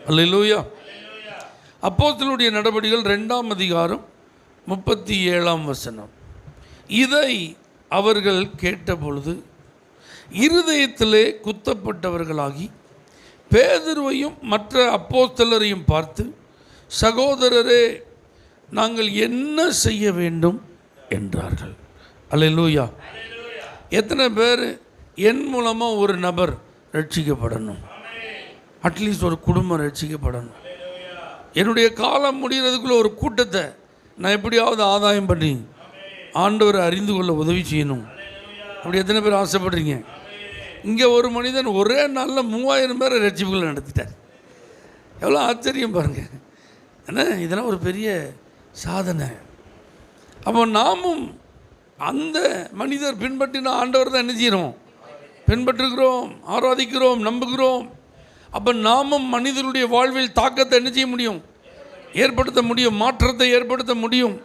அல்லேலூயா. அப்போஸ்தலருடைய நடபடிகள் 2ஆம் அதிகாரம் 37ஆம் வசனம். இதை அவர்கள் கேட்டபொழுது இருதயத்திலே குத்தப்பட்டவர்களாகி பேதுருவையும் மற்ற அப்போஸ்தலரையும் பார்த்து, சகோதரரே, நாங்கள் என்ன செய்ய வேண்டும் என்றார்கள். அல்லேலூயா. எத்தனை பேர் என் மூலமாக ஒரு நபர் ரட்சிக்கப்படணும்? அட்லீஸ்ட் ஒரு குடும்பம் ரட்சிக்கப்படணும். என்னுடைய காலம் முடிகிறதுக்குள்ளே ஒரு கூட்டத்தை நான் எப்படியாவது ஆதாயம் பண்ணி ஆண்டவரை அறிந்து கொள்ள உதவி செய்யணும். அப்படி எத்தனை பேர் ஆசைப்படுறீங்க? இங்கே ஒரு மனிதன் ஒரே நாளில் 3000 பேரை ரட்சிப்புகளை நடத்திட்டார். எவ்வளோ ஆச்சரியம் பாருங்கள். ஏன்னா இதெல்லாம் ஒரு பெரிய சாதனை. அப்போ நாமும் அந்த மனிதர் பின்பற்றின ஆண்டவர் தான் என்ன செய்கிறோம்? பின்பற்றுகிறோம், ஆராதிக்கிறோம், நம்புகிறோம். அப்போ நாமும் மனிதனுடைய வாழ்வில் தாக்கத்தை என்ன செய்ய முடியும்? ஏற்படுத்த முடியும், மாற்றத்தை ஏற்படுத்த முடியும்,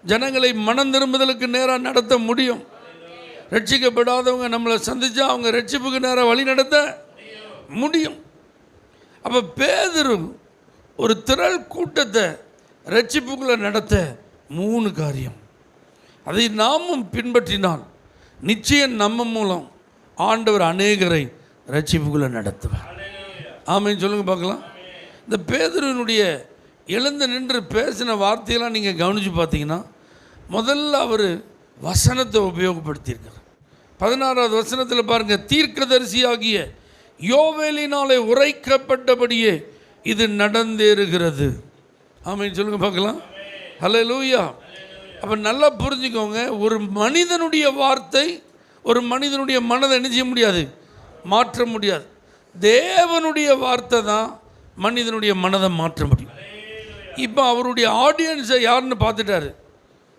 ஜனங்களை மனம் திரும்புதலுக்கு நேராக நடத்த முடியும். ரட்சிக்கப்படாதவங்க நம்மளை சந்தித்தா அவங்க ரட்சிப்புக்கு நேராக வழி நடத்த முடியும். அப்போ பேதுரு ஒரு திரள் கூட்டத்தை ரட்சிப்புக்குள்ளே நடத்த 3 காரியம். அதை நாமும் பின்பற்றினால் நிச்சயம் நம்ம மூலம் ஆண்டவர் அநேகரை ரட்சிப்புக்குள்ளே நடத்துவார். ஆமென் சொல்லுங்க பார்க்கலாம். இந்த பேதுருவினுடைய எழுந்து நின்று பேசின வார்த்தையெல்லாம் நீங்கள் கவனித்து பார்த்தீங்கன்னா, முதல்ல அவர் வசனத்தை உபயோகப்படுத்தியிருக்கார். 16வது வசனத்தில் பாருங்கள், தீர்க்கதரிசியாகிய யோவேலினாலே உரைக்கப்பட்டபடியே இது நடந்தேறுகிறது. ஆமென் சொல்லுங்க பார்க்கலாம். ஹல்லேலூயா. அப்போ நல்லா புரிஞ்சுக்கோங்க, ஒரு மனிதனுடைய வார்த்தை ஒரு மனிதனுடைய மனதை என்ன செய்ய முடியாது? மாற்ற முடியாது. தேவனுடைய வார்த்தை தான் மனிதனுடைய மனதை மாற்ற முடியும். இப்போ அவருடைய ஆடியன்ஸை யாருன்னு பார்த்துட்டாரு.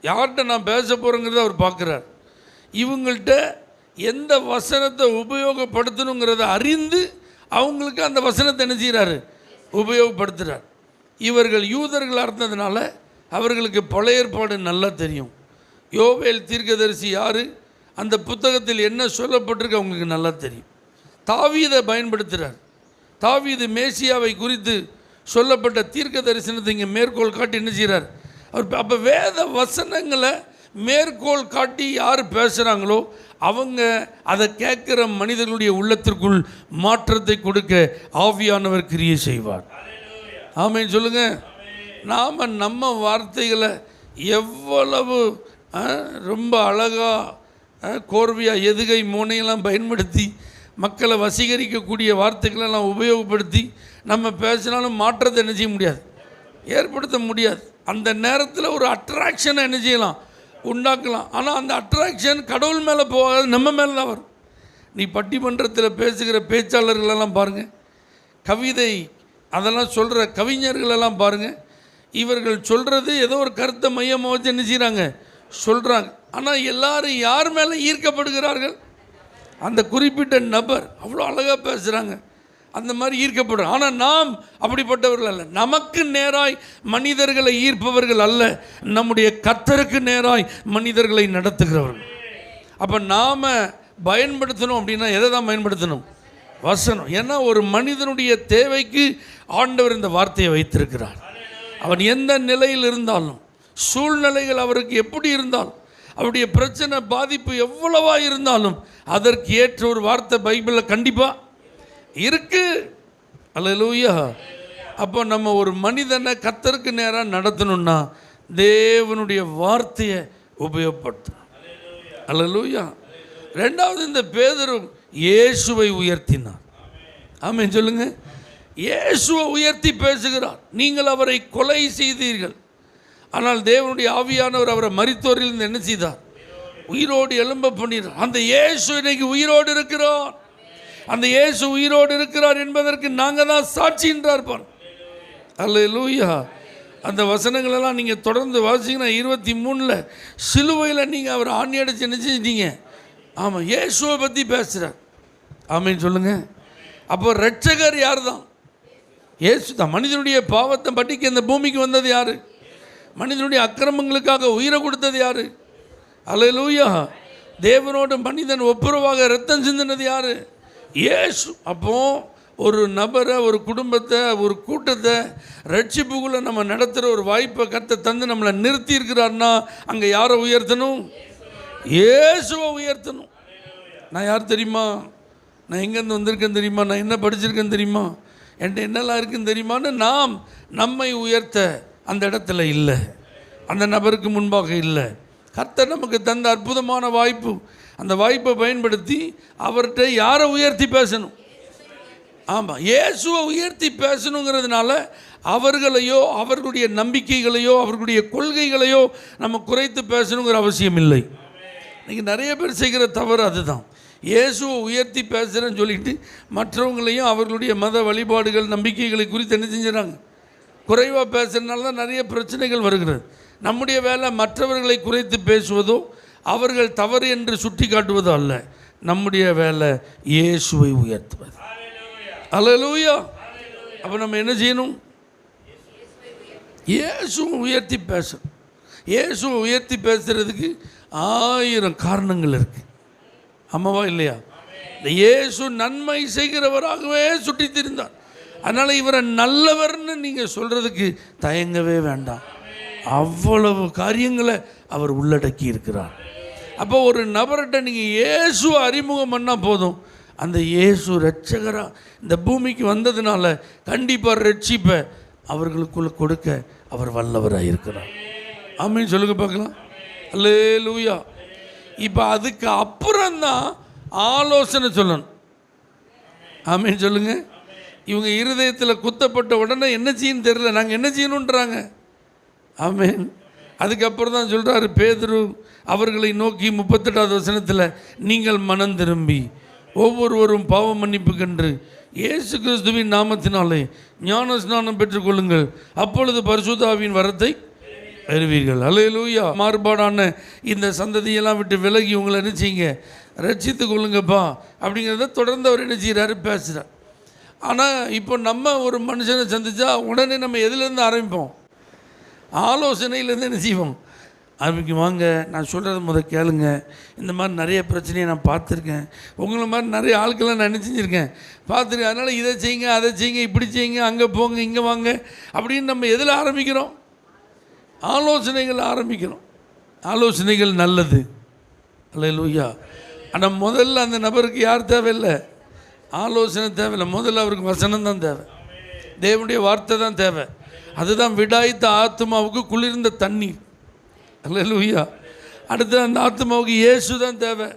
யார்கிட்ட நான் பேச போகிறேங்கிறத அவர் பார்க்குறார். இவங்கள்ட்ட எந்த வசனத்தை உபயோகப்படுத்தணுங்கிறத அறிந்து அவங்களுக்கு அந்த வசனத்தை என்ன செய்கிறாரு? உபயோகப்படுத்துகிறார். இவர்கள் யூதர்களாக இருந்ததுனால அவர்களுக்கு பழைய ஏற்பாடு நல்லா தெரியும். யோவேல் தீர்க்கதரிசி யார், அந்த புத்தகத்தில் என்ன சொல்லப்பட்டிருக்கு அவங்களுக்கு நல்லா தெரியும். தாவீதை பயன்படுத்துகிறார். தாவீது மேசியாவை குறித்து சொல்லப்பட்ட தீர்க்க தரிசனத்தை இங்கே மேற்கோள் காட்டி என்ன செய்கிறார் அவர். அப்போ வேத வசனங்களை மேற்கோள் காட்டி யார் பேசுகிறாங்களோ அவங்க அதை கேட்குற மனிதர்களுடைய உள்ளத்திற்குள் மாற்றத்தை கொடுக்க ஆவியானவர் கிரியை செய்வார். ஆமென் சொல்லுங்கள். நாம் நம்ம வார்த்தைகளை எவ்வளவு ரொம்ப அழகாக கோர்வையாக எதுகை மோனையெல்லாம் பயன்படுத்தி மக்களை வசீகரிக்கக்கூடிய வார்த்தைகளெல்லாம் உபயோகப்படுத்தி நம்ம பேசினாலும் மாற்றத்தை என்ன செய்ய முடியாது? ஏற்படுத்த முடியாது. அந்த நேரத்தில் ஒரு அட்ராக்ஷனை என்ன செய்யலாம்? உண்டாக்கலாம். ஆனால் அந்த அட்ராக்ஷன் கடவுள் மேலே போகாது, நம்ம மேலே தான் வரும். நீ பட்டிமன்றத்தில் பேசுகிற பேச்சாளர்களெல்லாம் பாருங்கள், கவிதை அதெல்லாம் சொல்கிற கவிஞர்களெல்லாம் பாருங்கள், இவர்கள் சொல்கிறது ஏதோ ஒரு கருத்தை மையமாக வச்சு என்ன செய்கிறாங்க? சொல்கிறாங்க. ஆனால் எல்லாரும் யார் மேலே ஈர்க்கப்படுகிறார்கள்? அந்த குறிப்பிட்ட நபர் அவ்வளோ அழகாக பேசுகிறாங்க, அந்த மாதிரி ஈர்க்கப்படுறோம். ஆனால் நாம் அப்படிப்பட்டவர்கள் அல்ல. நமக்கு நேராய் மனிதர்களை ஈர்ப்பவர்கள் அல்ல, நம்முடைய கர்த்தருக்கு நேராய் மனிதர்களை நடத்துகிறவர்கள். அப்போ நாம் பயன்படுத்தணும் அப்படின்னா எதை தான் பயன்படுத்தணும்? வசனம். ஏன்னா ஒரு மனிதனுடைய தேவைக்கு ஆண்டவர் இந்த வார்த்தையை வைத்திருக்கிறார். அவன் எந்த நிலையில் இருந்தாலும், சூழ்நிலைகள் அவருக்கு எப்படி இருந்தாலும், அவருடைய பிரச்சனை பாதிப்பு எவ்வளவா இருந்தாலும் அதற்கு ஏற்ற ஒரு வார்த்தை பைபிளில் கண்டிப்பாக இருக்கு. அல்லேலூயா. அப்போ நம்ம ஒரு மனிதனை கர்த்தருக்கு நேராக நடத்தணும்னா தேவனுடைய வார்த்தையை உபயோகப்படுத்தணும். அல்லேலூயா. 2வது, இந்த பேதுரு இயேசுவை உயர்த்தினார். ஆமென் சொல்லுங்க. இயேசுவை உயர்த்தி பேசுகிறார். நீங்கள் அவரை கொலை செய்தீர்கள், ஆனால் தேவனுடைய ஆவியானவர் அவரை மரித்தோரிலிருந்து என்ன செய்தார்? உயிரோடு எழும்ப பண்ணினார். அந்த இயேசு இன்னைக்கு உயிரோடு இருக்கிறார். அந்த இயேசு உயிரோடு இருக்கிறார் என்பதற்கு நாங்கள் தான் சாட்சின்றார். அல்லேலூயா. அந்த வசனங்களெல்லாம் நீங்கள் தொடர்ந்து வாசிங்கன்னா 23 சிலுவையில் நீங்கள் அவர் ஆணி அடித்து என்ன செஞ்சீங்க? ஆமாம், இயேசுவை பற்றி பேசுகிறார். ஆமென் சொல்லுங்கள். அப்போ ரட்சகர் யார் தான்? இயேசு தான். மனிதனுடைய பாவத்தை பட்டிக்கு இந்த பூமிக்கு வந்தது யார்? மனிதனுடைய அக்கிரமங்களுக்காக உயிரை கொடுத்தது யார்? அல்லேலூயா. தேவனோடு மனிதன் ஒப்புரவாக ரத்தம் சிந்தினது யார்? இயேசு. அப்போ ஒரு நபரை, ஒரு குடும்பத்தை, ஒரு கூட்டத்தை ரட்சிப்புக்குள்ளே நம்ம நடத்துகிற ஒரு வாய்ப்பை கர்த்தர் தந்து நம்மளை நிறுத்தி இருக்கிறார்னா அங்கே யாரை உயர்த்தணும்? இயேசுவை உயர்த்தணும். நான் யார் தெரியுமா? நான் எங்கேருந்து வந்திருக்கேன் தெரியுமா? நான் என்ன படிச்சிருக்கேன் தெரியுமா? என்கிட்ட என்னெல்லாம் இருக்குன்னு தெரியுமான்னு நாம் நம்மை உயர்த்த அந்த இடத்துல இல்லை, அந்த நபருக்கு முன்பாக இல்லை. கர்த்தர் நமக்கு தந்த அற்புதமான வாய்ப்பு. அந்த வாய்ப்பை பயன்படுத்தி அவர்கிட்ட யாரை உயர்த்தி பேசணும்? ஆமாம், இயேசுவை உயர்த்தி பேசணுங்கிறதுனால அவர்களையோ அவர்களுடைய நம்பிக்கைகளையோ அவர்களுடைய கொள்கைகளையோ நம்ம குறைத்து பேசணுங்கிற அவசியம் இல்லை. இன்றைக்கி நிறைய பேர் செய்கிற தவறு அதுதான். இயேசுவை உயர்த்தி பேசுகிறேன்னு சொல்லிட்டு மற்றவங்களையும் அவர்களுடைய மத வழிபாடுகள், நம்பிக்கைகளை குறித்து என்ன செஞ்சுறாங்க? குறைவாக பேசுகிறதுனால தான் நிறைய பிரச்சனைகள் வருகிறது. நம்முடைய வேலை மற்றவர்களை குறைத்து பேசுவதோ அவர்கள் தவறு என்று சுட்டி காட்டுவதோ அல்ல. நம்முடைய வேலை இயேசுவை உயர்த்துவது. அல்லேலூயா. அப்போ நம்ம என்ன செய்யணும்? இயேசுவை உயர்த்தி பேசணும். இயேசுவை உயர்த்தி பேசுகிறதுக்கு 1000 காரணங்கள் இருக்குது. ஆமாவா இல்லையா? இந்த இயேசு நன்மை செய்கிறவராகவே சுட்டி திரிந்தார். அதனால் இவரை நல்லவர்னு நீங்கள் சொல்கிறதுக்கு தயங்கவே வேண்டாம். அவ்வளவு காரியங்களை அவர் உள்ளடக்கி இருக்கிறார். அப்போ ஒரு நபர்கிட்ட நீங்கள் இயேசுவை அறிமுகம் பண்ணால் போதும், அந்த இயேசு இரட்சகராக இந்த பூமிக்கு வந்ததுனால கண்டிப்பாக ரட்சிப்பை அவர்களுக்குள்ள கொடுக்க அவர் வல்லவராக இருக்கிறார். ஆமீன் சொல்லுங்க பார்க்கலாம். அல்லேலூயா. இப்போ அதுக்கு அப்புறம்தான் ஆலோசனை சொல்லணும். ஆமீன் சொல்லுங்க. இவங்க இருதயத்தில் குத்தப்பட்ட உடனே என்ன செய்யணும் தெரியல, நாங்கள் என்ன செய்யணுன்றாங்க. ஆமீன். அதுக்கப்புறம் தான் சொல்கிறாரு பேதுரு அவர்களை நோக்கி 38வது வசனத்தில், நீங்கள் மனம் திரும்பி ஒவ்வொருவரும் பாவ மன்னிப்பு கண்டு இயேசு கிறிஸ்துவின் நாமத்தினாலே ஞான ஸ்நானம் பெற்றுக்கொள்ளுங்கள், அப்பொழுது பரிசுத்த ஆவியின் வரத்தை பெறுவீர்கள். அல்லேலூயா. மாறுபாடான இந்த சந்ததியெல்லாம் விட்டு விலகி உங்களை என்ன செய்யுங்க? ரட்சித்து கொள்ளுங்கப்பா அப்படிங்கிறத தொடர்ந்து அவர் என்ன செய்கிறாரு? பேசுகிறார். ஆனால் இப்போ நம்ம ஒரு மனுஷனை சந்தித்தா உடனே நம்ம எதுலேருந்து ஆரம்பிப்போம்? ஆலோசனையிலேருந்து என்ன செய்வோம்? ஆரம்பிக்குவாங்க. நான் சொல்கிறத கேளுங்க, இந்த மாதிரி நிறைய பிரச்சனையை நான் பார்த்துருக்கேன், உங்களை மாதிரி நிறைய ஆட்கள்லாம் நான் என்ன செஞ்சுருக்கேன், பார்த்துருக்கேன். அதனால் இதை செய்யுங்க, அதை செய்யுங்க, இப்படி செய்யுங்க, அங்கே போங்க, இங்கே வாங்க அப்படின்னு நம்ம எதில் ஆரம்பிக்கிறோம்? ஆலோசனைகள் ஆரம்பிக்கிறோம். ஆலோசனைகள் நல்லது. அல்லேலூயா. ஆனால் முதல்ல அந்த நபருக்கு யார் தேவையில்லை? ஆலோசனை தேவையில்லை. முதல்ல அவருக்கு வசனம் தான் தேவை, தேவனுடைய வார்த்தை தான் தேவை. அதுதான் விடாய்த்த ஆத்மாவுக்கு குளிர்ந்த தண்ணீர். அல்லேலூயா. அடுத்து அந்த ஆத்மாவுக்கு இயேசு தான் தேவை.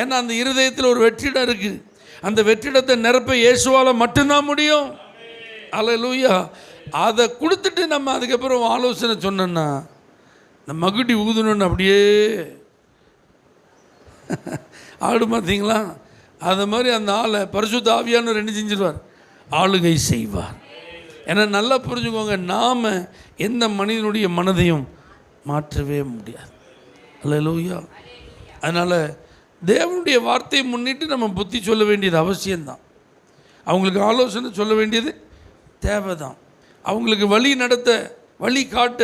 ஏன்னா அந்த இருதயத்தில் ஒரு வெற்றிடம் இருக்குது. அந்த வெற்றிடத்தை நிரப்ப இயேசுவால் மட்டும்தான் முடியும். அல்லேலூயா. அதை கொடுத்துட்டு நம்ம அதுக்கப்புறம் ஆலோசனை சொன்னோன்னா இந்த மகுடி ஊதணுன்னு அப்படியே ஆடு பார்த்தீங்களா? அது மாதிரி அந்த ஆளை பரிசுத்த ஆவியானவர் என்ன செஞ்சிருவார்? ஆளுகை செய்வார். ஏன்னா நல்லா புரிஞ்சுக்கோங்க, நாம் எந்த மனிதனுடைய மனதையும் மாற்றவே முடியாது. அல்லேலூயா. அதனால் தேவனுடைய வார்த்தையை முன்னிட்டு நம்ம புத்தி சொல்ல வேண்டியது அவசியம்தான். அவங்களுக்கு ஆலோசனை சொல்ல வேண்டியது தேவை தான். அவங்களுக்கு வழி நடத்த, வழி காட்ட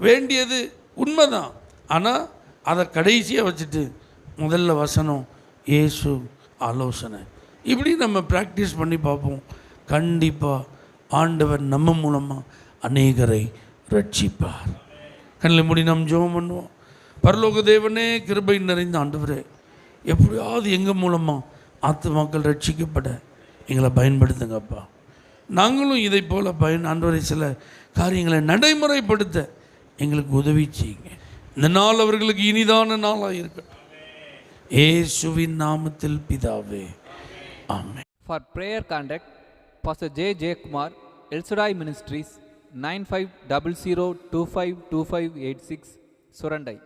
வேண்டியது உண்மைதான். ஆனால் அதை கடைசியாக வச்சுட்டு முதல்ல வசனம், இயேசு, ஆலோசனை, இப்படி நம்ம ப்ராக்டிஸ் பண்ணி பார்ப்போம். கண்டிப்பாக ஆண்டவர் நம்ம மூலமாக அநேகரை ரட்சிப்பார். கண்ணில் மூடி நாம் ஜெபம் பண்ணுவோம். பரலோக தேவனே, கிருபை நிறைந்த ஆண்டவரே, எப்படியாவது எங்கள் மூலமாக ஆத்துமாக்கள் ரட்சிக்கப்பட எங்களை பயன்படுத்துங்கப்பா. நாங்களும் இதை போல் ஆண்டவரை சில காரியங்களை நடைமுறைப்படுத்த எங்களுக்கு உதவி செய்யுங்க. இந்த நாள் அவர்களுக்கு இனிதான நாளாக இருக்கட்டும். இயேசுவின் நாமத்தில் பிதாவே, ஆமென். For prayer contact, Pastor J. J. Kumar, El Shaddai Ministries, 9500252586, Surandai.